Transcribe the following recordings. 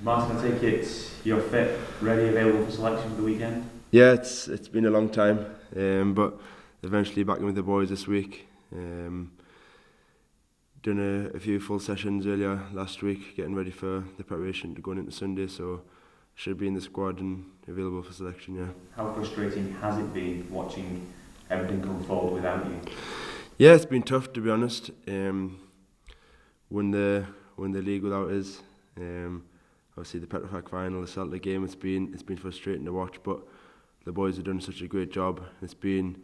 Martyn, I take it you're fit, ready, available for selection for the weekend? Yeah, it's been a long time, but eventually back in with the boys this week. Done a few full sessions earlier last week, getting ready for the preparation to going into Sunday, so should be in the squad and available for selection, yeah. How frustrating has it been watching everything come forward without you? Yeah, it's been tough to be honest. When the league without us, obviously the Petrofac final, the Celtic game, it's been frustrating to watch, but the boys have done such a great job. It's been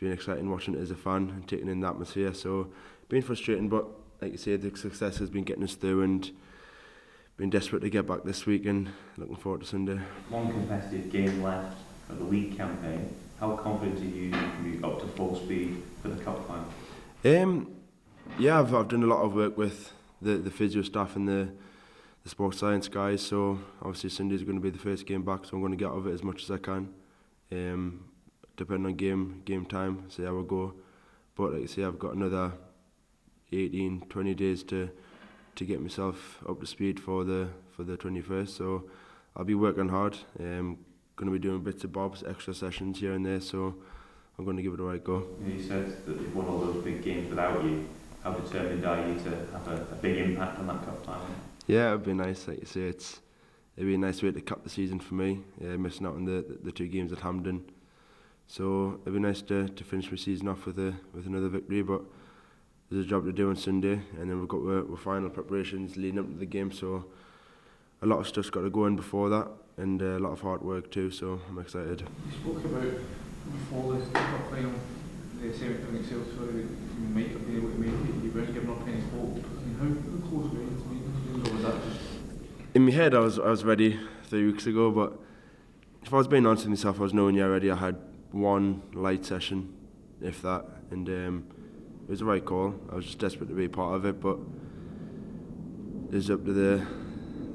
exciting watching it as a fan and taking in the atmosphere. So been frustrating, but like you say, the success has been getting us through, and been desperate to get back this week and looking forward to Sunday. One competitive game left of the league campaign. How confident are you can be up to full speed for the cup final? Yeah, I've done a lot of work with the physio staff and the sports science guys, so obviously Sunday's going to be the first game back, so I'm going to get out of it as much as I can. Depending on game time, see how I go. But like I say, I've got another 18-20 days to get myself up to speed for the 21st, so I'll be working hard. Going to be doing bits of bobs, extra sessions here and there, so I'm going to give it a right go. You said that you've won all those big games without you. How determined are you to have a big impact on that cup final? Yeah, it'd be nice, like you say, it'd be a nice way to cap the season for me, missing out on the two games at Hampden. So it'd be nice to finish my season off with another victory, but there's a job to do on Sunday, and then we've got our final preparations leading up to the game, so a lot of stuff's got to go in before that, and a lot of hard work too, so I'm excited. You spoke about before the cup final, the semi-final itself, so that you might have been able to make it, you weren't giving up any hope. I mean, how close were you to making the games, or was that just... In my head I was ready 3 weeks ago, but if I was being honest with myself, I was nowhere near ready. I had one light session, if that, and it was the right call. I was just desperate to be part of it, but it's up to the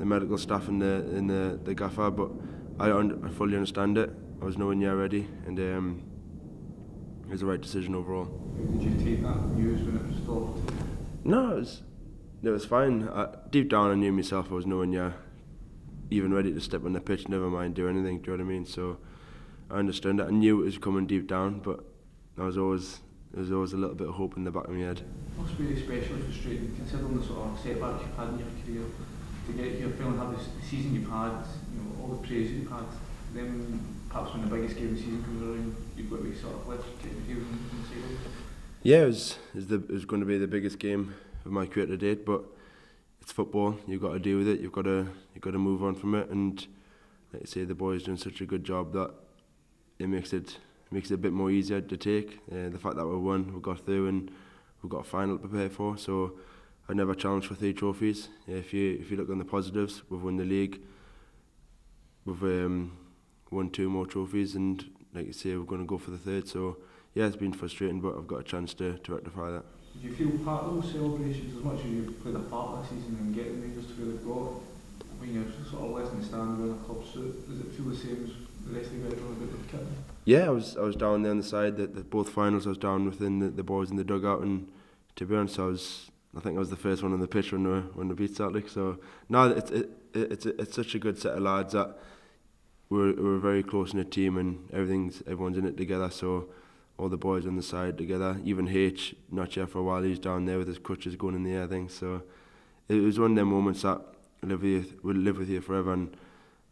medical staff and the gaffer, but I fully understand it. I was nowhere near ready, and it was the right decision overall. Did you take that news when it was stopped? No, it was fine. Deep down I knew myself I was nowhere near even ready to step on the pitch, never mind do anything, do you know what I mean? So I understood it. I knew it was coming deep down, but there was always a little bit of hope in the back of my head. It must be especially frustrating considering the sort of setbacks you've had in your career to get here, feeling have the season you've had, you know, all the praise you've had, then perhaps when the biggest game of the season comes around, you've got to be sort of left getting the feeling in the side. Yeah, it was going to be the biggest game of my career to date, but it's football. You've got to deal with it. You've got to move on from it, and like I say, the boys doing such a good job that it makes it a bit more easier to take. The fact that we won, we got through, and we've got a final to prepare for. So I never challenged for 3 trophies. If you look on the positives, we've won the league. We've won 2 more trophies, and like you say, we're going to go for the 3rd. So yeah, it's been frustrating, but I've got a chance to rectify that. Did you feel part of those celebrations as much as you played a part that season and getting Rangers to where they've got? When you're sort of left in the stand wearing a club suit, does it feel the same as the rest of the guys on a bit of kit? Yeah, I was down there on the side. The both finals I was down within the boys in the dugout, and to be honest, I think I was the first one on the pitch when we beat Celtic. So no, it's such a good set of lads that we're a very close knit team, and everyone's in it together. So all the boys on the side together. Even H, not here for a while, he's down there with his crutches going in the air thing. So it was one of them moments that will live with you forever, and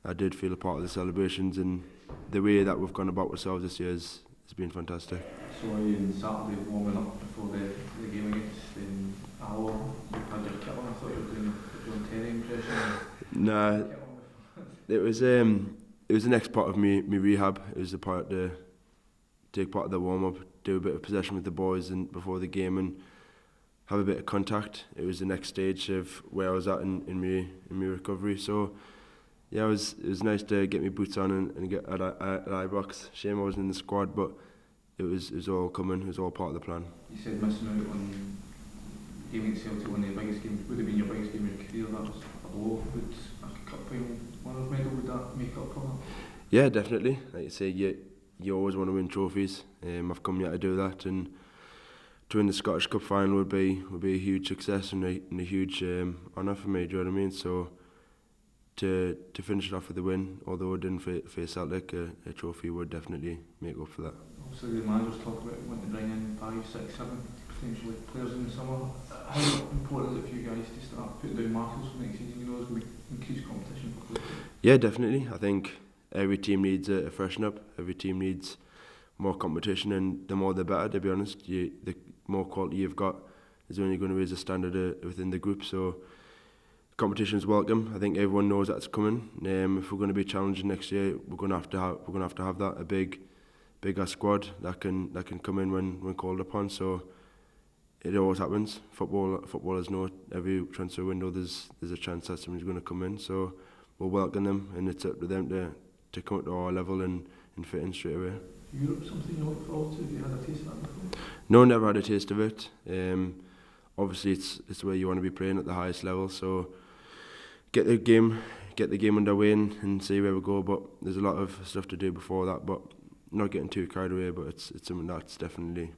I did feel a part of the celebrations, and the way that we've gone about ourselves this year has been fantastic. So you on Saturday warming up before the game against Alloa, you had your kit on. I thought you were doing a John Terry impression. Nah, it was the next part of me rehab. It was the part to take part of the warm up, do a bit of possession with the boys and before the game, and have a bit of contact. It was the next stage of where I was at in my recovery. So yeah, it was nice to get my boots on and get at Ibrox. Shame I wasn't in the squad, but it was all coming. It was all part of the plan. You said missing out on game against Celtic, one of the biggest games, would have been your biggest game of your career. That was a blow. Would a cup final winners' medal, would that make up for that? Yeah, definitely. Like you say, you always want to win trophies. I've come here to do that, and to win the Scottish Cup final would be a huge success and a huge honour for me. Do you know what I mean? So to finish it off with a win. Although it didn't face Celtic, a trophy would definitely make up for that. Obviously the managers talk about wanting to bring in 5, 6, 7 potentially players in the summer. How important is it for you guys to start putting down markers for next season? You know, there's going to be increased competition for players. Yeah, definitely. I think every team needs a freshen up. Every team needs more competition, and the more the better, to be honest. The more quality you've got is only going to raise the standard within the group. So competition is welcome. I think everyone knows that's coming. If we're going to be challenging next year, we're going to have to have that, a bigger squad that can come in when called upon. So it always happens. Footballers know every transfer window there's a chance that somebody's going to come in. So we'll welcome them, and it's up to them to come to our level and fit in straight away. Europe something you look forward to? Have you had a taste of that before? No, never had a taste of it. Obviously, it's where you want to be playing at the highest level. So get the game underway and see where we go. But there's a lot of stuff to do before that. But not getting too carried away. But it's something that's definitely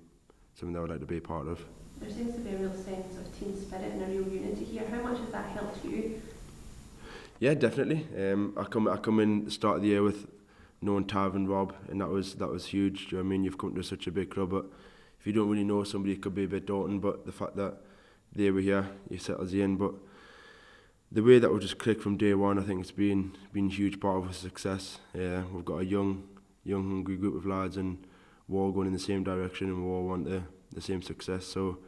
something that I would like to be a part of. There seems to be a real sense of team spirit and a real unity here. How much has that helped you? Yeah, definitely. I come in at the start of the year with knowing Tav and Rob, and that was huge. Do you know what I mean? You've come to such a big club, but if you don't really know somebody, it could be a bit daunting. But the fact that they were here, it settles you in. But the way that we just clicked from day one, I think it's been a huge part of our success. We've got a young, hungry group of lads, and we're all going in the same direction, and we all want the same success. So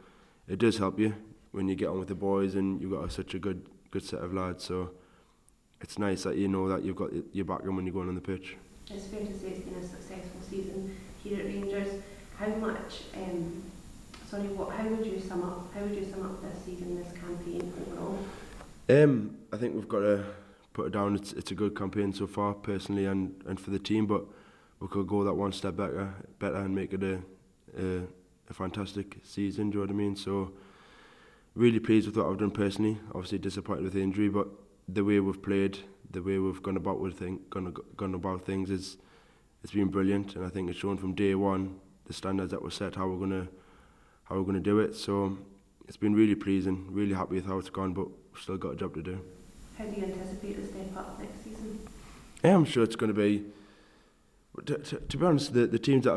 it does help you when you get on with the boys, and you've got such a good set of lads. So it's nice that you know that you've got your background when you're going on the pitch. It's fair to say it's been a successful season here at Rangers. How would you sum up this season, this campaign overall? I think we've got to put it down. It's a good campaign so far, personally and for the team. But we could go that one step better and make it a fantastic season. Do you know what I mean? So really pleased with what I've done personally. Obviously disappointed with the injury, but the way we've played, the way we've gone about things it's been brilliant, and I think it's shown from day one the standards that were set, how we're gonna do it. So it's been really pleasing, really happy with how it's gone, but we've still got a job to do. How do you anticipate the step up next season? Yeah, I'm sure it's going to be. To be honest, the teams that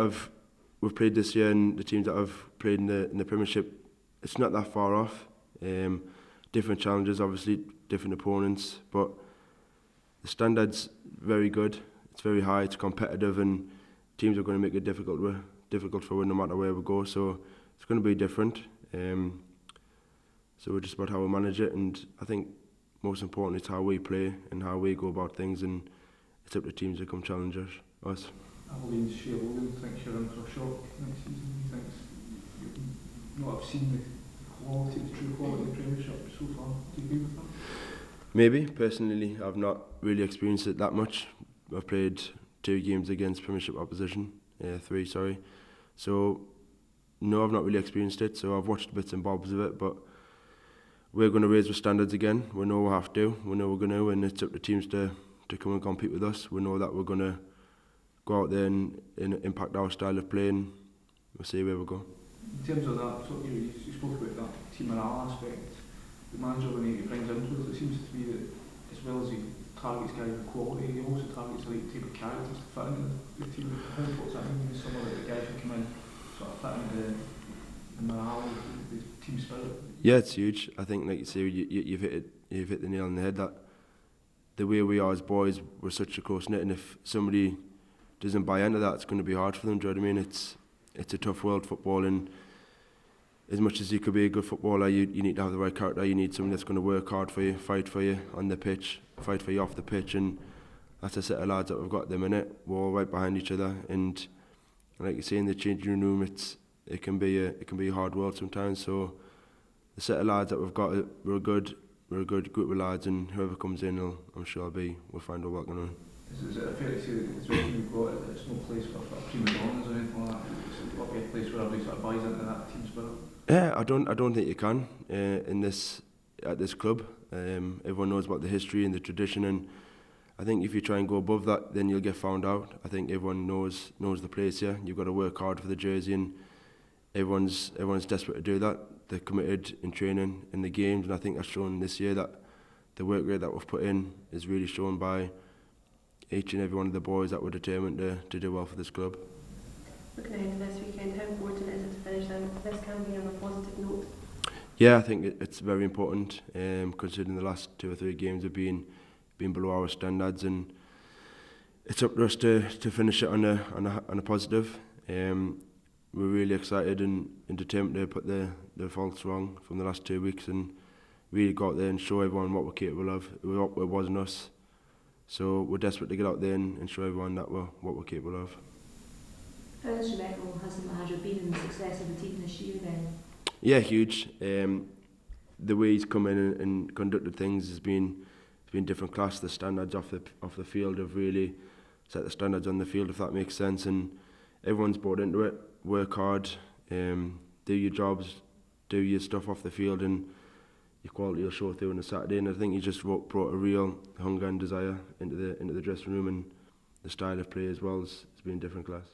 we've played this year and the teams that have played in the Premiership, it's not that far off. Different challenges, obviously, different opponents, but the standard's very good. It's very high. It's competitive, and teams are going to make it difficult for us no matter where we go. So it's going to be different. So we're just about how we manage it, and I think most importantly it's how we play and how we go about things, and it's up to teams to come challenge us. Aberdeen's Shea Logan thinks you're in for a shock next season. He thinks you've not seen the true quality of the Premiership so far. Do you agree with that? Maybe. Personally, I've not really experienced it that much. I've played 2 games against Premiership opposition, 3, sorry. So, no, I've not really experienced it. So I've watched bits and bobs of it, but we're going to raise the standards again. We know we have to. We know we're going to, and it's up to teams to come and compete with us. We know that we're going to go out there and impact our style of play, and we'll see where we go. In terms of that, so you spoke about that team morale aspect. The manager, when he brings into it, it seems to be that as well as he targets guys with quality, he also targets the right type of characters to fit into the team. How important is that mean some of the guys who come in sort of fit into the morale, the team spirit? Yeah, it's huge. I think, like you say, you've hit the nail on the head. That the way we are as boys, we're such a close knit, and if somebody doesn't buy into that, it's going to be hard for them. Do you know what I mean? It's a tough world, football, and as much as you could be a good footballer, you need to have the right character. You need someone that's going to work hard for you, fight for you on the pitch, fight for you off the pitch, and that's a set of lads that we've got at the minute. We're all right behind each other, and like you say, in the changing room, it can be a hard world sometimes. So the set of lads that we've got, we're a good group of lads, and whoever comes in, I'm sure we'll find our work on. Is it fair to say that it's what you've got? It's no place for prima donnas or anything like that. It's got to be a place where everybody sort of buys into that team spirit. Yeah, I don't think you can at this club. Everyone knows about the history and the tradition, and I think if you try and go above that, then you'll get found out. I think everyone knows the place here. You've got to work hard for the jersey, and everyone's desperate to do that. They're committed in training, in the games, and I think that's shown this year that the work rate that we've put in is really shown by each and every one of the boys that were determined to do well for this club. Looking ahead to this weekend, how important is it to finish this campaign on a positive note? Yeah, I think it's very important, considering the last 2 or 3 games have been below our standards, and it's up to us to finish it on a positive. We're really excited and determined to put the faults wrong from the last 2 weeks and really go out there and show everyone what we're capable of. It wasn't us, so we're desperate to get out there and show everyone that what we're capable of. How instrumental has the manager been in the success of the team this year then? Yeah, huge. The way he's come in and conducted things has been different class. The standards off the field have really set the standards on the field, if that makes sense, and everyone's bought into it. Work hard, do your jobs, do your stuff off the field, and your quality will show through on a Saturday. And I think he just brought a real hunger and desire into the dressing room, and the style of play as well has been different class.